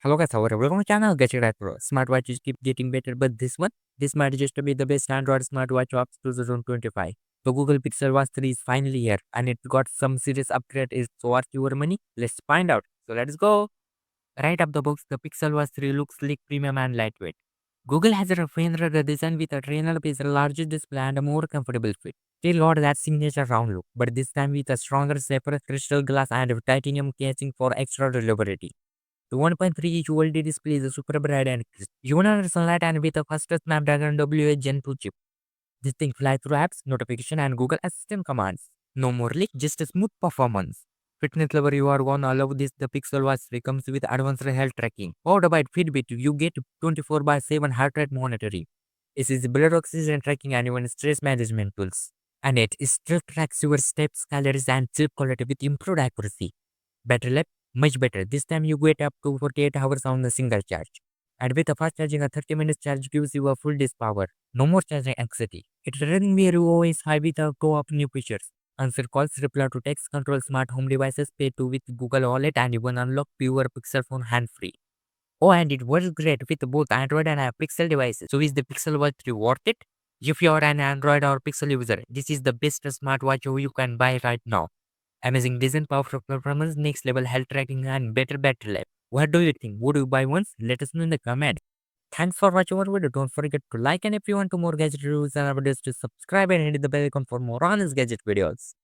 Hello guys, how are you? Welcome to channel Gadget Pro. Smartwatches keep getting better, but this might just be the best Android smartwatch of 2025. The Google Pixel Watch 3 is finally here, and it got some serious upgrade. Is worth your money? Let's find out. So let's go. Right up the box, the Pixel Watch 3 looks sleek, premium, and lightweight. Google has refined the design with a trainer piece, a larger display, and a more comfortable fit. Still got that signature round look, but this time with a stronger, safer crystal glass and titanium casing for extra reliability. The 1.3-inch OLED display is super bright and crisp. Even under sunlight and with a faster Snapdragon W8 Gen 2 chip. This thing flies through apps, notification and Google Assistant commands. No more leak, just a smooth performance. Fitness lover, you are gonna love this. The Pixel Watch 3 comes with advanced health tracking. Powered by Fitbit, you get 24/7 heart rate monitoring. It is blood oxygen tracking and even stress management tools. And it still tracks your steps, calories and sleep quality with improved accuracy. Battery life, much better. This time you get up to 48 hours on a single charge. And with a fast charging, a 30 minutes charge gives you a full disk power. No more charging anxiety. It's running near you always high with a co-op new features. Answer calls, reply to text, control smart home devices, pay to with Google Wallet, and even unlock pure Pixel phone hand-free. Oh, and it works great with both Android and Pixel devices. So is the Pixel Watch 3 worth it? If you are an Android or Pixel user, this is the best smartwatch you can buy right now. Amazing design, powerful performance, next level health tracking, and better battery life. What do you think? Would you buy one? Let us know in the comment. Thanks for watching our video. Don't forget to like, and if you want to more gadget reviews and updates, to subscribe and hit the bell icon for more honest gadget videos.